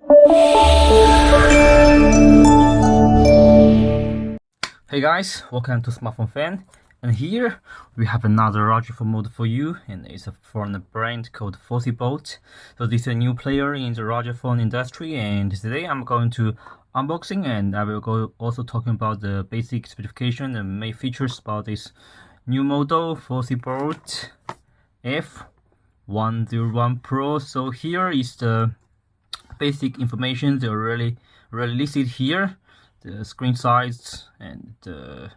Hey guys, welcome to Smartphone Fan, and here we have another radio phone model for you, and it's from a brand called Fossibot. So this is a new player in the radio phone industry, and today I'm going to unboxing, and I will go also talking about the basic specification and main features about this new model Fossibot F101 Pro. So here is the basic information they already listed here: the screen size and the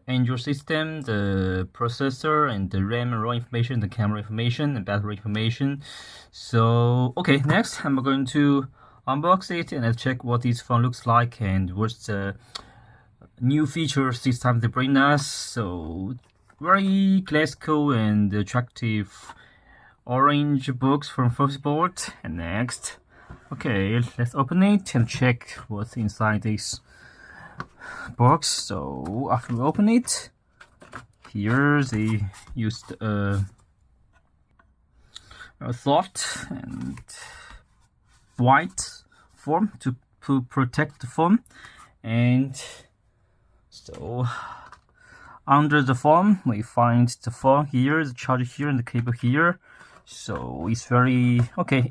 Android system, the processor, and the RAM and ROM information, the camera information, and battery information. So okay, next I'm going to unbox it and let's check what this phone looks like and what's the new features this time they bring us. So very classical and attractive orange box from Fossibot. And next, okay, let's open it and check what's inside this box. So after we open it, here they used a soft and white foam to protect the phone, and so under the foam we find the phone here, the charger here, and the cable here. So it's very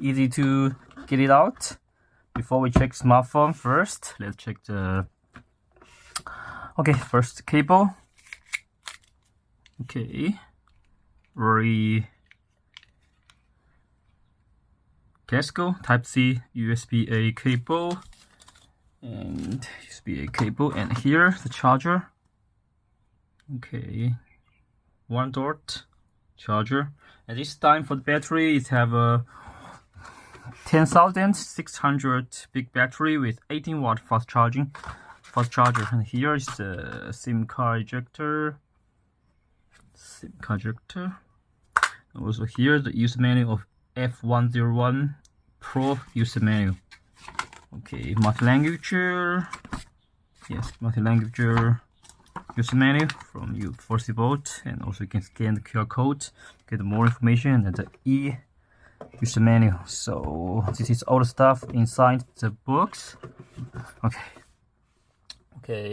easy to get it out. Before we check smartphone, first let's check the first cable. Very classical Type-C USB-A cable, and USB-A cable, and here the charger. 1-dot charger, and this time for the battery it have a 10,600 big battery with 18-watt fast charger. And here is the SIM card ejector. Also here the user manual of F101 Pro user manual. Multi-language user manual from Fossibot, and also you can scan the QR code to get more information, and the user manual. So this is all the stuff inside the box.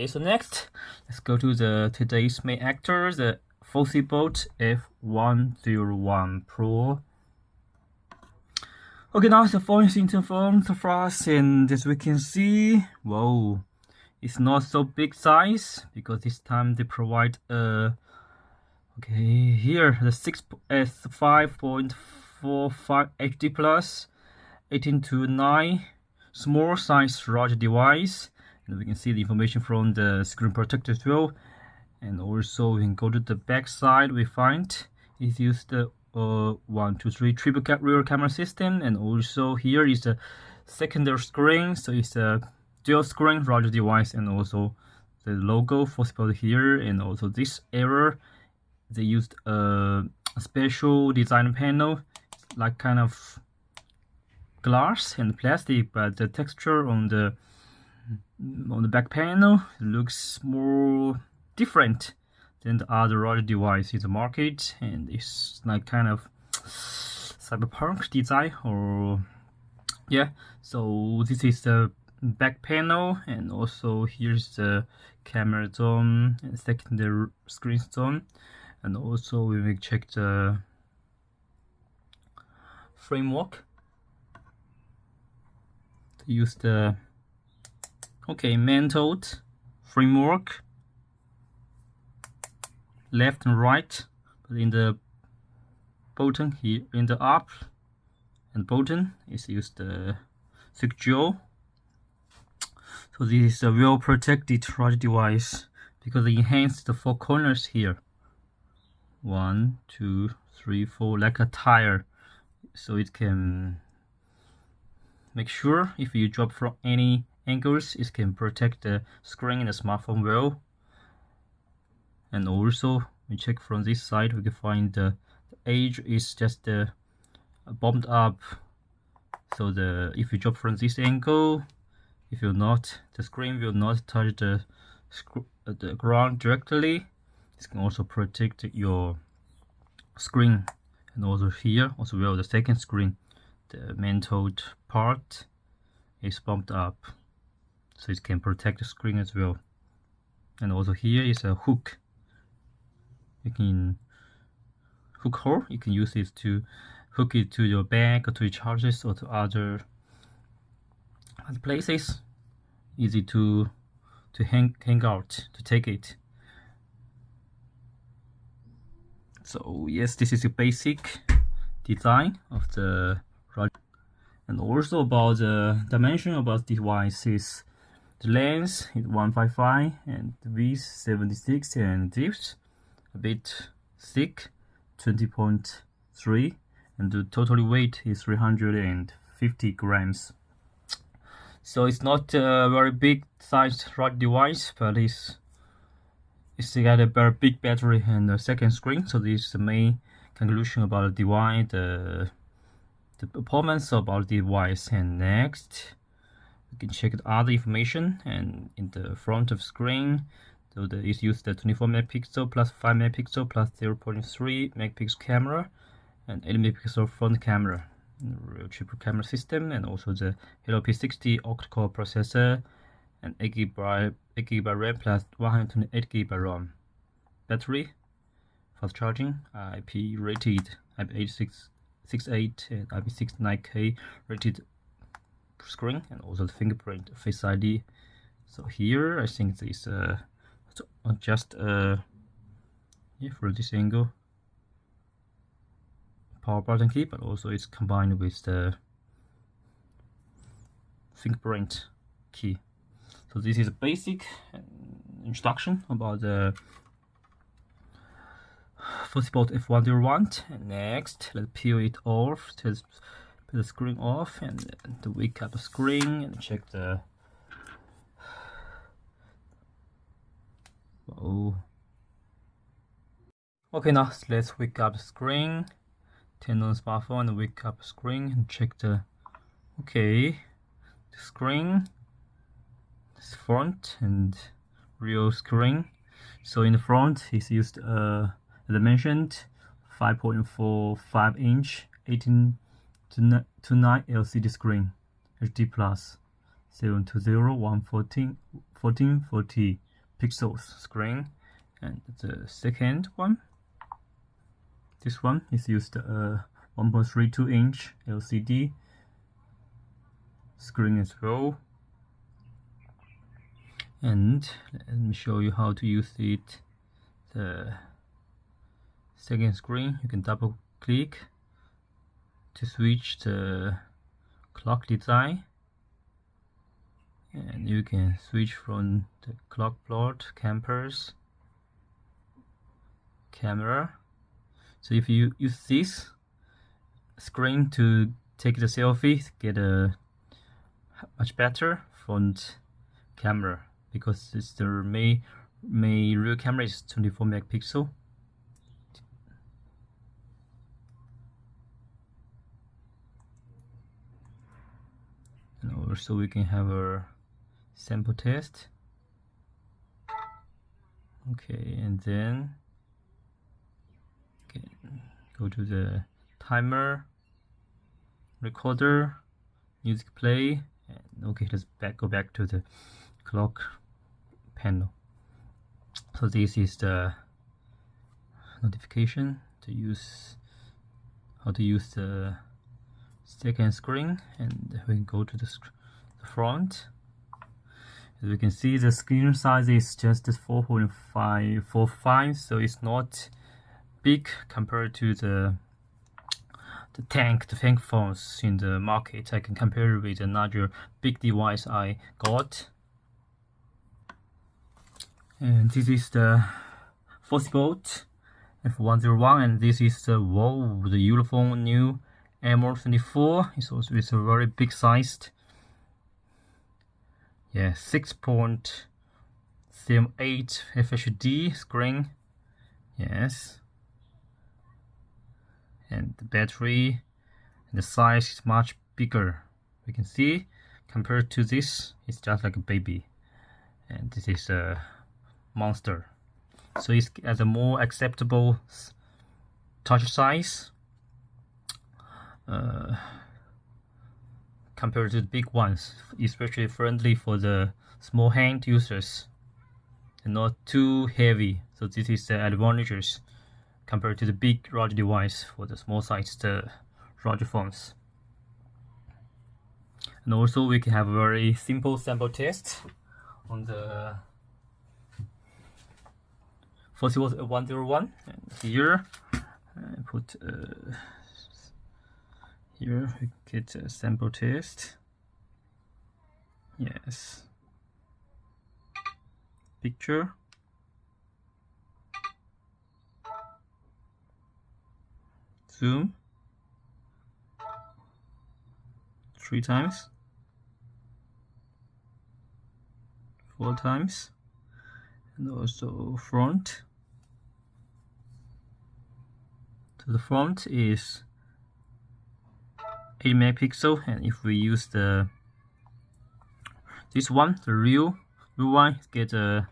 So next, let's go to today's main actor, the Fossibot F101 Pro. Now the phone is in front of us, and as we can see, wow, it's not so big size because this time they provide here the 5.45 HD plus 18:9 small size large device. And we can see the information from the screen protector as well. And also we can go to the back side, we find it used the 1, 2, 3 triple rear camera system, and also here is the secondary screen, so it's a dual screen large device, and also the logo Fossibot here. And also this area they used a special design panel, like kind of glass and plastic, but the texture on the back panel looks more different than the other large device in the market, and it's like kind of cyberpunk design, or so this is the back panel, and also here's the camera zone and secondary screen zone. And also we will check the framework. Use the mantled framework, left and right, but in the button here, in the up and button is used the thick gel. So this is a well protected large device because it enhanced the 4 corners here, 1, 2, 3, 4, like a tire, so it can make sure if you drop from any angles, it can protect the screen and the smartphone well. And also we check from this side, we can find the edge is just bumped up, so if you drop from this angle, if you're not, the screen will not touch the ground directly. This can also protect your screen. And also here, also well, the second screen, the mantled part is bumped up, so it can protect the screen as well. And also here is a hook. You can hook hole. You can use it to hook it to your bag or to your chargers or to other places. Easy to hang out, to take it. So yes, this is the basic design of the rod. And also about the dimension about the device is the length is 155 and the width 76 and depth a bit thick 20.3, and the total weight is 350 grams. So it's not a very big sized rod device, but it's got a very big battery and a second screen. So this is the main conclusion about the device, the performance about the device. And next we can check the other information. And in the front of screen, so it's used the 24 megapixel plus 5 megapixel plus 0.3 megapixel camera and 8 megapixel front camera, real triple camera system, and also the Helio P60 octa-core processor and 8GB RAM plus 128GB RAM. Battery, fast charging, IP rated, IP8668 and IP69K rated screen, and also the fingerprint Face ID. So here I think this just from this angle power button key, but also it's combined with the fingerprint key. So this is a basic introduction about the Fossibot F101. And next, let's peel it off. Let's put the screen off and to wake up the screen and check the. Oh. Okay, now let's wake up the screen. Turn on the smartphone and wake up the screen and check the. Okay, the screen. This front and rear screen. So in the front, it's used as I mentioned, 5.45 inch 18:9 LCD screen, HD plus 720x1440 pixels screen. And the second one, this one is used 1.32 inch LCD screen as well. And let me show you how to use it. The second screen, you can double click to switch the clock design, and you can switch from the clock plot, campers, camera. So if you use this screen to take the selfie, get a much better front camera, because it's the main rear camera is 24 megapixel. And also we can have a sample test. Okay, and then go to the timer, recorder, music play, and okay, let's go back to the clock panel. So this is the notification to use how to use the second screen, and we can go to the front. As we can see, the screen size is just 4.545, so it's not big compared to the tank phones in the market. I can compare it with another big device I got. And this is the Fossibot F101, and this is the Ulefone new M24. It's also a very big sized, 6.78 FHD screen. Yes, and the battery and the size is much bigger. We can see compared to this, it's just like a baby, and this is a monster. So it's at a more acceptable touch size, compared to the big ones, especially friendly for the small hand users and not too heavy. So this is the advantages compared to the big large device for the small sized large phones. And also we can have a very simple sample test on the Fossibot F101. And here I put here we get a sample test. Yes, picture, zoom 3 times, 4 times, and also front. So the front is 8 megapixel, and if we use this one, the real one, get a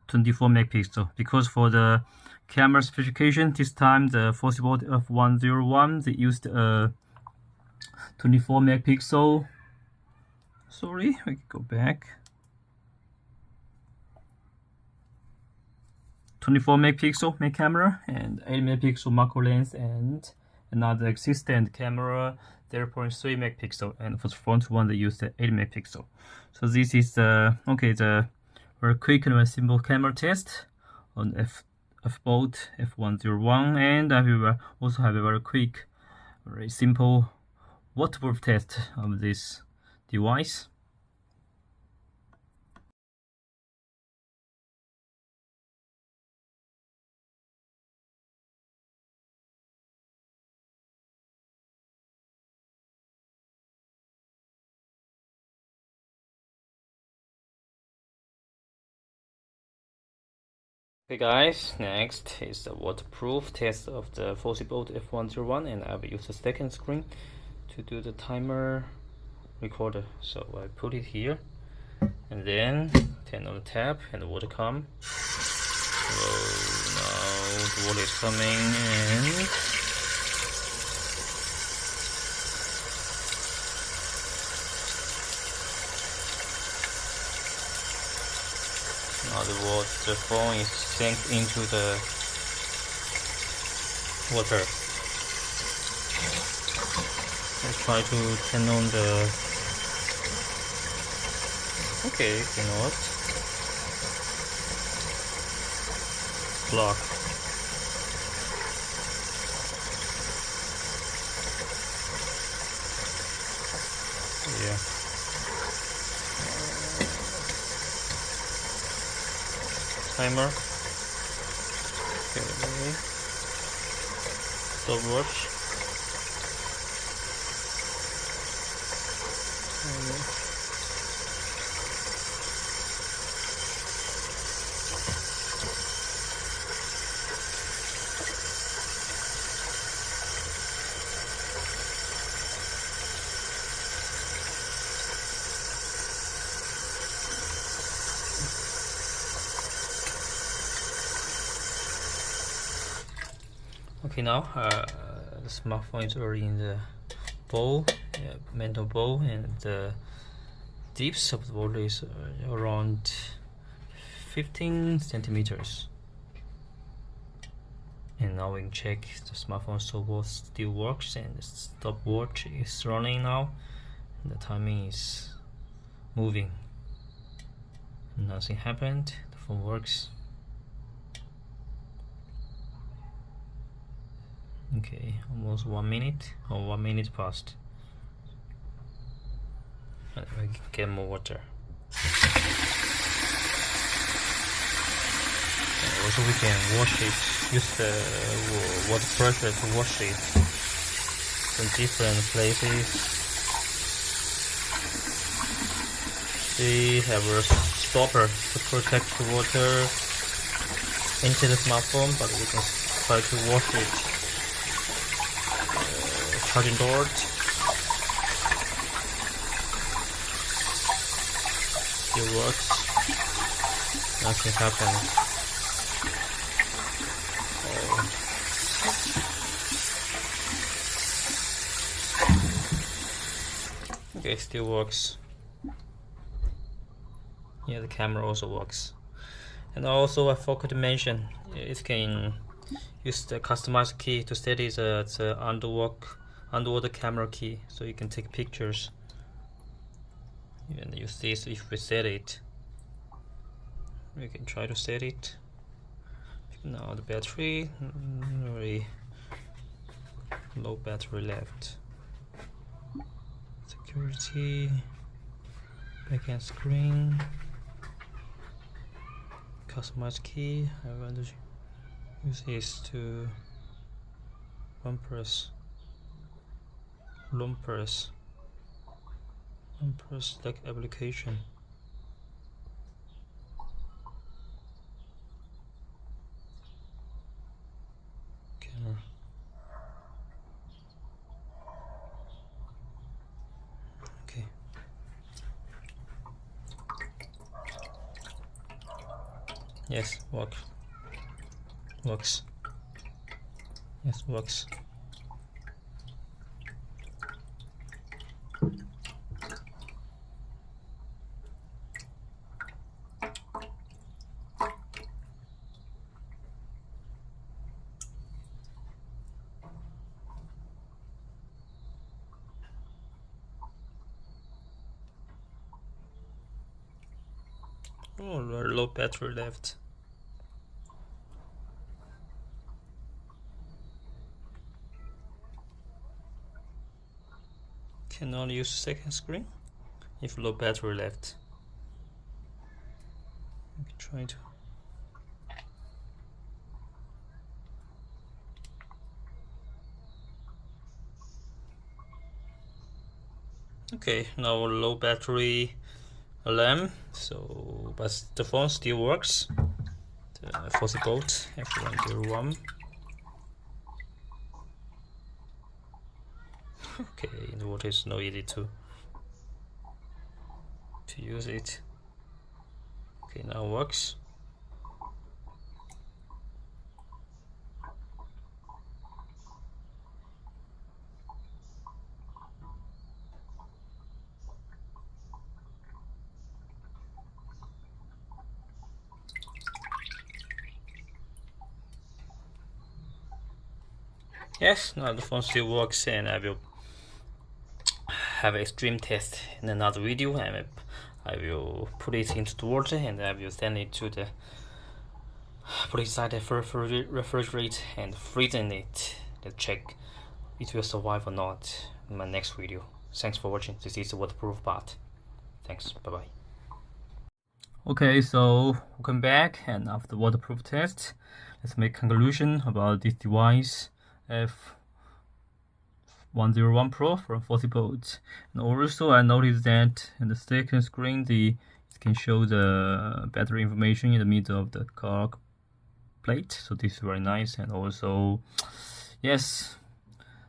24 megapixel, because for the camera specification this time the Fossibot F101 they used 24 megapixel. Sorry, we can go back. 24 megapixel main camera and 8 megapixel macro lens and another existing camera 0.3 megapixel, and for the front one they used 8 megapixel. So this is the very quick and simple camera test on Fossibot F101, and I will also have a very quick, very simple waterproof test of this device. Okay guys, next is the waterproof test of the Fossibot F101, and I will use the second screen to do the timer recorder. So I put it here and then turn on the tap and the water come. So now the water is coming and now the phone is sink into the water. Let's try to turn on the. Okay, cannot. Block. Yeah. Timer. Okay. Stopwatch. Okay, now the smartphone is already in the bowl, mental bowl, and the depth of the water is around 15 centimeters. And now we can check the smartphone still works, and the stopwatch is running now, and the timing is moving. Nothing happened, the phone works. Okay, almost 1 minute or 1 minute passed. And we get more water. And also we can wash it, use the water pressure to wash it in different places. They have a stopper to protect the water into the smartphone, but we can try to wash it. Charging board. Still works. Nothing happened. Okay, it still works. Yeah, the camera also works. And also I forgot to mention, it can use the customized key to set it as the underwater camera key, so you can take pictures. And you see, so if we set it, we can try to set it. Now the battery, very low battery left. Security, backend screen, customize key. I want to use this to long press like application. Camera. Okay. Yes, works. Yes, works. Oh, very low battery left. Can only use second screen if low battery left. We can try to. Okay, now low battery alarm. So, but the phone still works. The Fossibot F101. Okay, in the water is no easy to use it. Okay, now works. Yes, now the phone still works, and I will have an extreme test in another video. I will put it into the water and I will send it to the put it inside the refrigerator and freezing it. Let's check it will survive or not in my next video. Thanks for watching. This is the waterproof part. Thanks. Bye bye. Okay, so welcome back, and after the waterproof test, let's make conclusion about this device F101 Pro from Fossibot. And also I noticed that in the second screen it can show the battery information in the middle of the car plate, so this is very nice. And also, yes,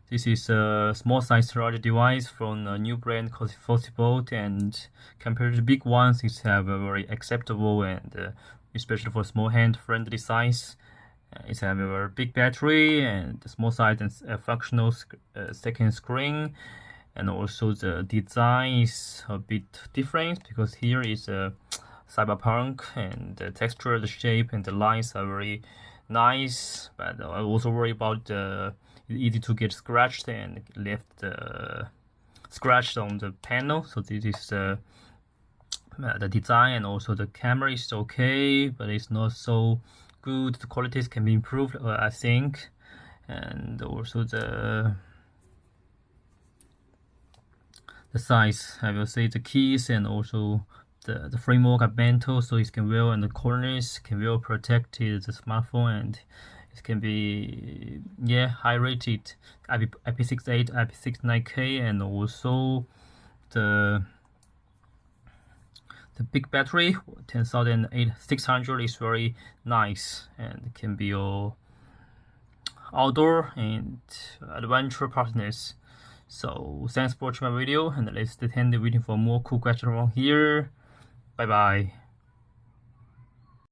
this is a small size charger device from a new brand called Fossibot, and compared to the big ones, it have a very acceptable and especially for small hand friendly size. It has a very big battery and a small size and functional second screen, and also the design is a bit different because here is a cyberpunk, and the texture, the shape, and the lines are very nice. But I also worry about the easy to get scratched and left scratched on the panel. So this is the design, and also the camera is okay, but it's not so good. The qualities can be improved, I think. And also the size, I will say the keys and also the framework are bento, so it can well, and the corners can well protect the smartphone, and it can be high rated IP68, IP69K, and also the big battery 10,600 is very nice and can be your outdoor and adventure partners. So thanks for watching my video, and let's stay tuned waiting for more cool questions from here. Bye bye.